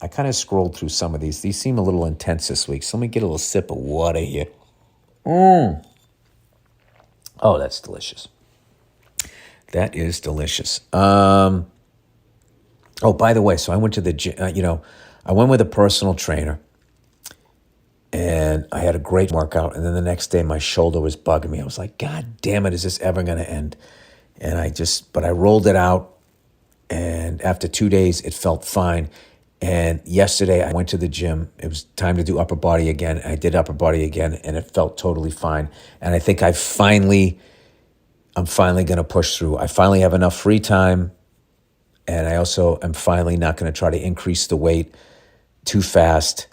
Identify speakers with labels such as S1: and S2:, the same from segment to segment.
S1: I kind of scrolled through some of these. These seem a little intense this week, so let me get a little sip of water here. Oh, that's delicious. That is delicious. Oh, by the way, so I went to the gym, I went with a personal trainer, and I had a great workout, and then the next day my shoulder was bugging me. I was like, God damn it, is this ever going to end? And I rolled it out, and after 2 days, it felt fine. And yesterday I went to the gym. It was time to do upper body again. I did upper body again, and it felt totally fine. And I think I'm finally going to push through. I finally have enough free time, and I also am finally not going to try to increase the weight too fast,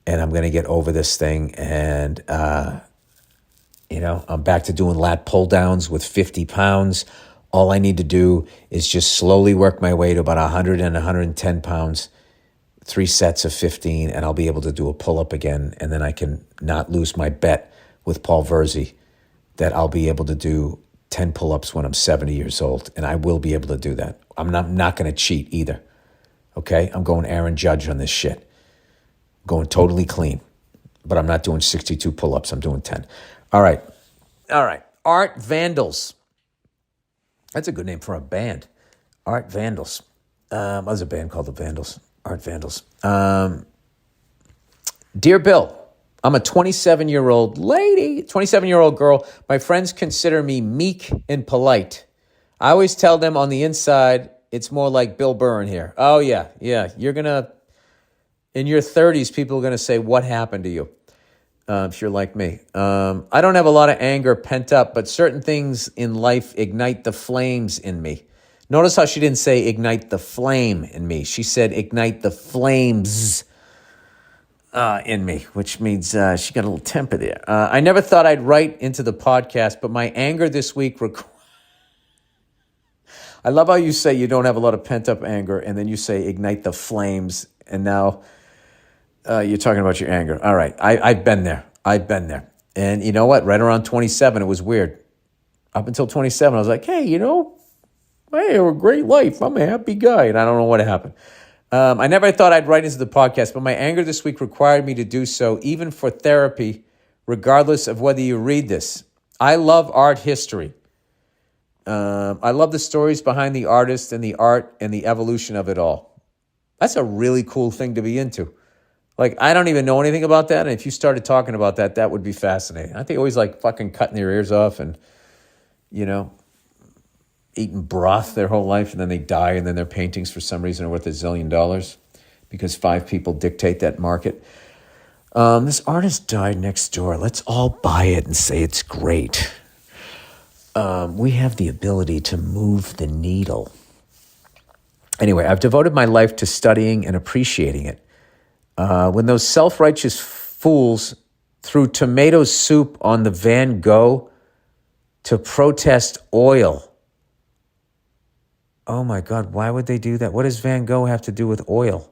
S1: and I'm going to get over this thing. And, I'm back to doing lat pull downs with 50 pounds. All I need to do is just slowly work my way to about 100 and 110 pounds, 3 sets of 15, and I'll be able to do a pull-up again. And then I can not lose my bet with Paul Verzi that I'll be able to do 10 pull-ups when I'm 70 years old. And I will be able to do that. I'm not going to cheat either. Okay? I'm going Aaron Judge on this shit. I'm going totally clean. But I'm not doing 62 pull-ups. I'm doing 10. All right. Art Vandals. That's a good name for a band. Art Vandals. There's a band called the Vandals. Art Vandals. Dear Bill, I'm a 27-year-old lady, 27-year-old girl. My friends consider me meek and polite. I always tell them on the inside, it's more like Bill Burr in here. Oh, yeah. You're going to, in your 30s, people are going to say, what happened to you? If you're like me. I don't have a lot of anger pent up, but certain things in life ignite the flames in me. Notice how she didn't say ignite the flame in me. She said ignite the flames in me, which means she got a little temper there. I never thought I'd write into the podcast, but my anger this week... I love how you say you don't have a lot of pent up anger, and then you say ignite the flames, and now... you're talking about your anger. All right. I've been there. And you know what? Right around 27, it was weird. Up until 27, I was like, hey, I have a great life. I'm a happy guy. And I don't know what happened. I never thought I'd write into the podcast, but my anger this week required me to do so, even for therapy, regardless of whether you read this. I love art history. I love the stories behind the artist and the art and the evolution of it all. That's a really cool thing to be into. Like, I don't even know anything about that, and if you started talking about that, that would be fascinating. Aren't they always, like, fucking cutting their ears off and, eating broth their whole life, and then they die, and then their paintings, for some reason, are worth $1 zillion because 5 people dictate that market? This artist died next door. Let's all buy it and say it's great. We have the ability to move the needle. Anyway, I've devoted my life to studying and appreciating it. When those self-righteous fools threw tomato soup on the Van Gogh to protest oil. Oh my God, why would they do that? What does Van Gogh have to do with oil?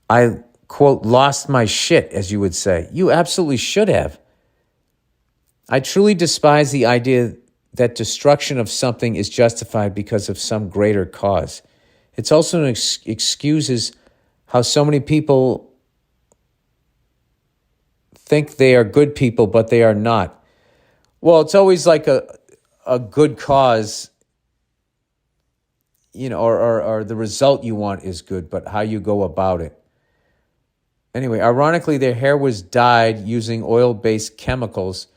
S1: I, quote, lost my shit, as you would say. You absolutely should have. I truly despise the idea that destruction of something is justified because of some greater cause. It's also an excuses how so many people think they are good people, but they are not. Well, it's always like a good cause, or the result you want is good, but how you go about it. Anyway, ironically, their hair was dyed using oil-based chemicals,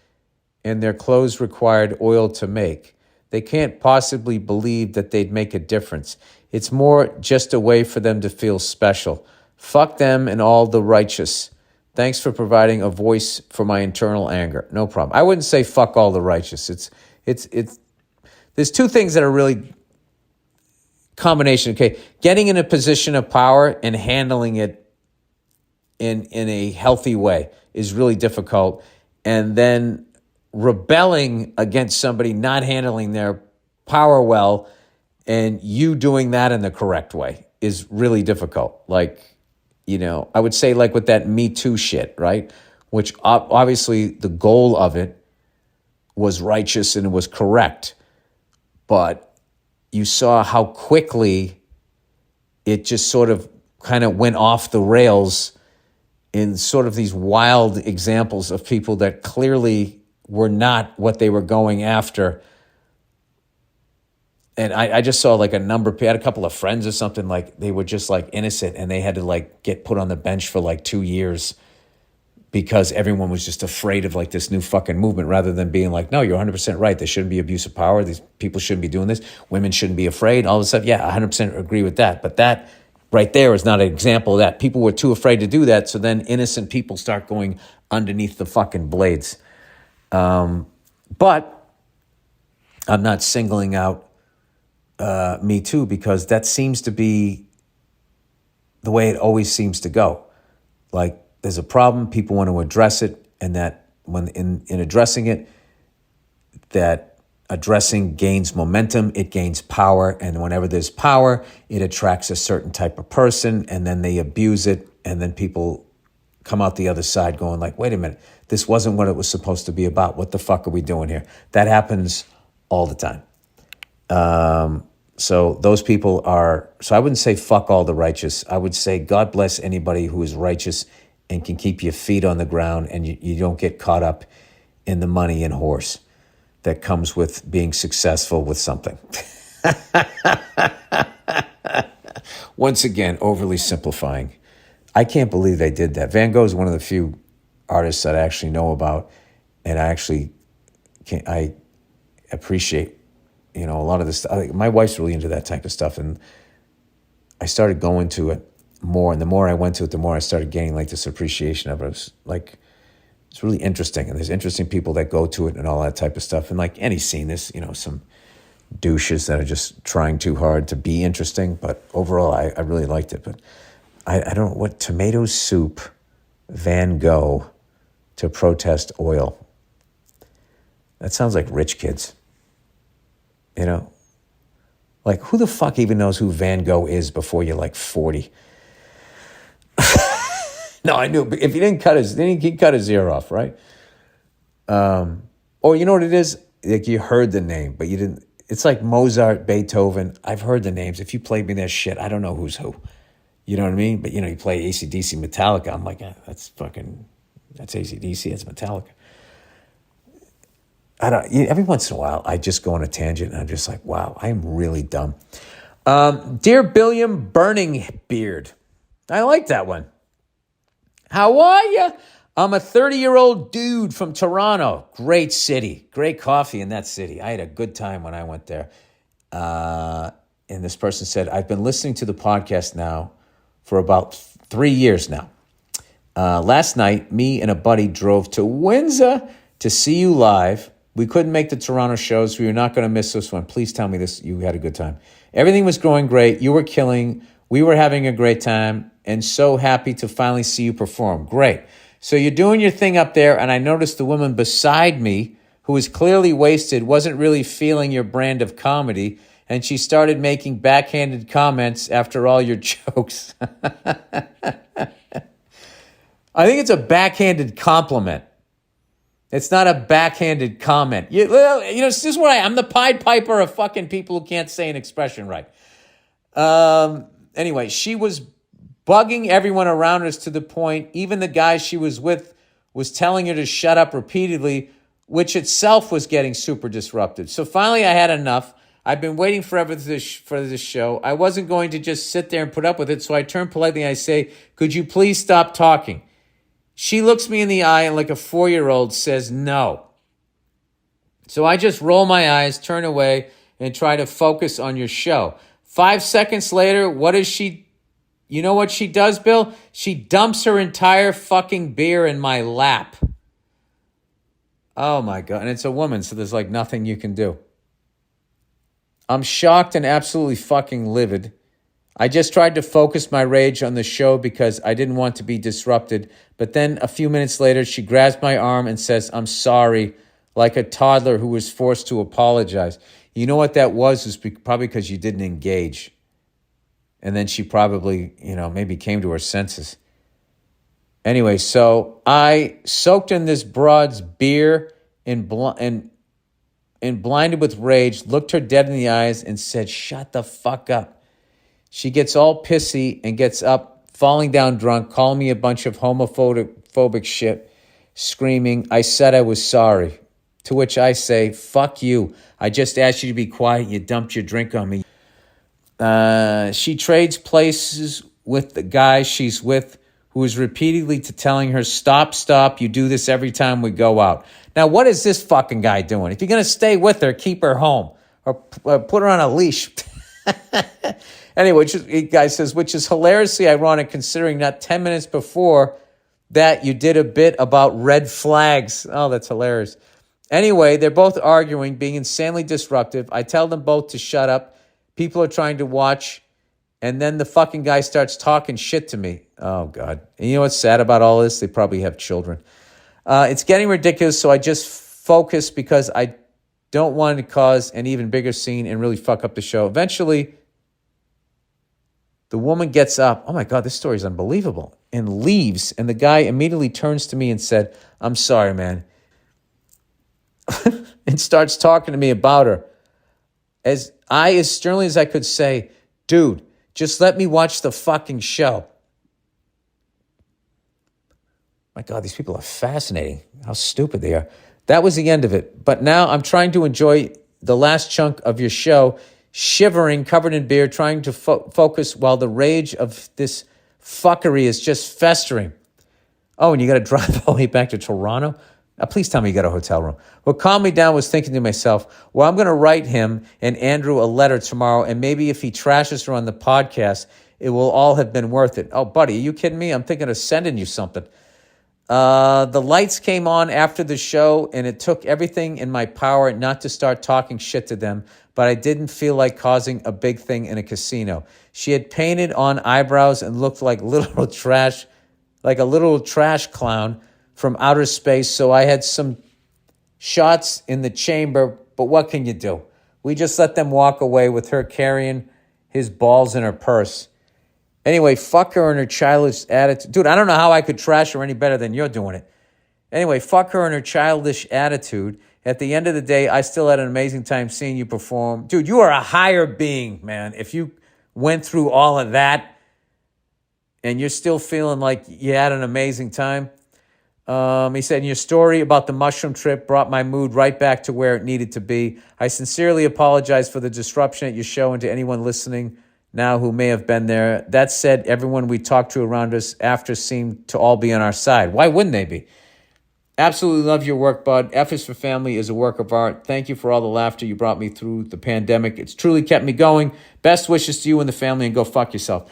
S1: and their clothes required oil to make. They can't possibly believe that they'd make a difference. It's more just a way for them to feel special. Fuck them and all the righteous. Thanks for providing a voice for my internal anger. No problem. I wouldn't say fuck all the righteous. It's there's 2 things that are really combination. Okay, getting in a position of power and handling it in a healthy way is really difficult. And then rebelling against somebody not handling their power well and you doing that in the correct way is really difficult. Like, I would say like with that Me Too shit, right? Which obviously the goal of it was righteous and it was correct. But you saw how quickly it just sort of kind of went off the rails in sort of these wild examples of people that clearly were not what they were going after. And I just saw like a number, I had a couple of friends or something, like they were just like innocent and they had to like get put on the bench for like 2 years because everyone was just afraid of like this new fucking movement, rather than being like, no, you're 100% right. There shouldn't be abuse of power. These people shouldn't be doing this. Women shouldn't be afraid. All of a sudden, yeah, 100% agree with that. But that right there is not an example of that. People were too afraid to do that. So then innocent people start going underneath the fucking blades. But I'm not singling out Me Too, because that seems to be the way it always seems to go. Like, there's a problem, people want to address it, and that when in addressing it, that addressing gains momentum, it gains power, and whenever there's power, it attracts a certain type of person, and then they abuse it, and then people come out the other side going like, wait a minute, this wasn't what it was supposed to be about. What the fuck are we doing here? That happens all the time. So those people are, so I wouldn't say fuck all the righteous. I would say God bless anybody who is righteous and can keep your feet on the ground, and you don't get caught up in the money and horse that comes with being successful with something. Once again, overly simplifying. I can't believe they did that. Van Gogh is one of the few artists that I actually know about, and I appreciate, a lot of this. My wife's really into that type of stuff, and I started going to it more, and the more I went to it, the more I started gaining like this appreciation of it. It was like, it's really interesting, and there's interesting people that go to it and all that type of stuff. And like any scene, there's some douches that are just trying too hard to be interesting. But overall, I really liked it. But I don't know what, tomato soup, Van Gogh to protest oil. That sounds like rich kids. Like, who the fuck even knows who Van Gogh is before you're like 40? No, I knew. If he didn't cut his ear off, right? Or you know what it is? Like, you heard the name, but you didn't. It's like Mozart, Beethoven. I've heard the names. If you played me that shit, I don't know who's who. You know what I mean? But, you play AC/DC, Metallica. I'm like, that's AC/DC, that's Metallica. Every once in a while, I just go on a tangent, and I'm just like, wow, I am really dumb. Dear Billiam Burning Beard. I like that one. How are you? I'm a 30-year-old dude from Toronto. Great city. Great coffee in that city. I had a good time when I went there. And this person said, I've been listening to the podcast now for about 3 years now. Last night, me and a buddy drove to Windsor to see you live. We couldn't make the Toronto shows. We were not going to miss this one. Please tell me this. You had a good time. Everything was going great. You were killing. We were having a great time, and so happy to finally see you perform. Great. So you're doing your thing up there, and I noticed the woman beside me, who was clearly wasted, wasn't really feeling your brand of comedy, and she started making backhanded comments after all your jokes. I think it's a backhanded compliment. It's not a backhanded comment. This is what I'm the Pied Piper of fucking people who can't say an expression right. Anyway, she was bugging everyone around us to the point even the guy she was with was telling her to shut up repeatedly, which itself was getting super disruptive. So finally I had enough. I've been waiting forever for this show. I wasn't going to just sit there and put up with it, so I turned politely and I say, could you please stop talking? She looks me in the eye and like a 4-year-old says no. So I just roll my eyes, turn away, and try to focus on your show. 5 seconds later, what does she... You know what she does, Bill? She dumps her entire fucking beer in my lap. Oh my God. And it's a woman, so there's like nothing you can do. I'm shocked and absolutely fucking livid. I just tried to focus my rage on the show because I didn't want to be disrupted. But then a few minutes later, she grabs my arm and says, I'm sorry, like a toddler who was forced to apologize. You know what that was probably because you didn't engage. And then she probably, maybe came to her senses. Anyway, so I soaked in this broad's beer and blinded with rage, looked her dead in the eyes and said, shut the fuck up. She gets all pissy and gets up, falling down drunk, calling me a bunch of homophobic shit, screaming, I said I was sorry. To which I say, fuck you. I just asked you to be quiet. You dumped your drink on me. She trades places with the guy she's with, who is repeatedly telling her, stop, you do this every time we go out. Now, what is this fucking guy doing? If you're going to stay with her, keep her home or put her on a leash. Anyway, the guy says, which is hilariously ironic considering not 10 minutes before that you did a bit about red flags. Oh, that's hilarious. Anyway, they're both arguing, being insanely disruptive. I tell them both to shut up. People are trying to watch. And then the fucking guy starts talking shit to me. Oh, God. And you know what's sad about all this? They probably have children. It's getting ridiculous, so I just focus because I don't want to cause an even bigger scene and really fuck up the show. Eventually, the woman gets up. Oh, my God, this story is unbelievable. And leaves. And the guy immediately turns to me and said, I'm sorry, man. And starts talking to me about her. As sternly as I could say, dude, just let me watch the fucking show. My God, these people are fascinating. How stupid they are. That was the end of it. But now I'm trying to enjoy the last chunk of your show, shivering, covered in beer, trying to focus while the rage of this fuckery is just festering. Oh, and you got to drive all the way back to Toronto? Please tell me you got a hotel room. What calmed me down was thinking to myself, well, I'm going to write him and Andrew a letter tomorrow, and maybe if he trashes her on the podcast, it will all have been worth it. Oh, buddy, are you kidding me? I'm thinking of sending you something. The lights came on after the show, and it took everything in my power not to start talking shit to them, but I didn't feel like causing a big thing in a casino. She had painted on eyebrows and looked like a little trash clown from outer space, so I had some shots in the chamber, but what can you do? We just let them walk away with her carrying his balls in her purse. Anyway, fuck her and her childish attitude. Dude, I don't know how I could trash her any better than you're doing it. Anyway, fuck her and her childish attitude. At the end of the day, I still had an amazing time seeing you perform. Dude, you are a higher being, man. If you went through all of that and you're still feeling like you had an amazing time. He said, your story about the mushroom trip brought my mood right back to where it needed to be. I sincerely apologize for the disruption at your show and to anyone listening now who may have been there. That said, everyone we talked to around us after seemed to all be on our side. Why wouldn't they be? Absolutely love your work, bud. F is for Family is a work of art. Thank you for all the laughter you brought me through the pandemic. It's truly kept me going. Best wishes to you and the family, and go fuck yourself.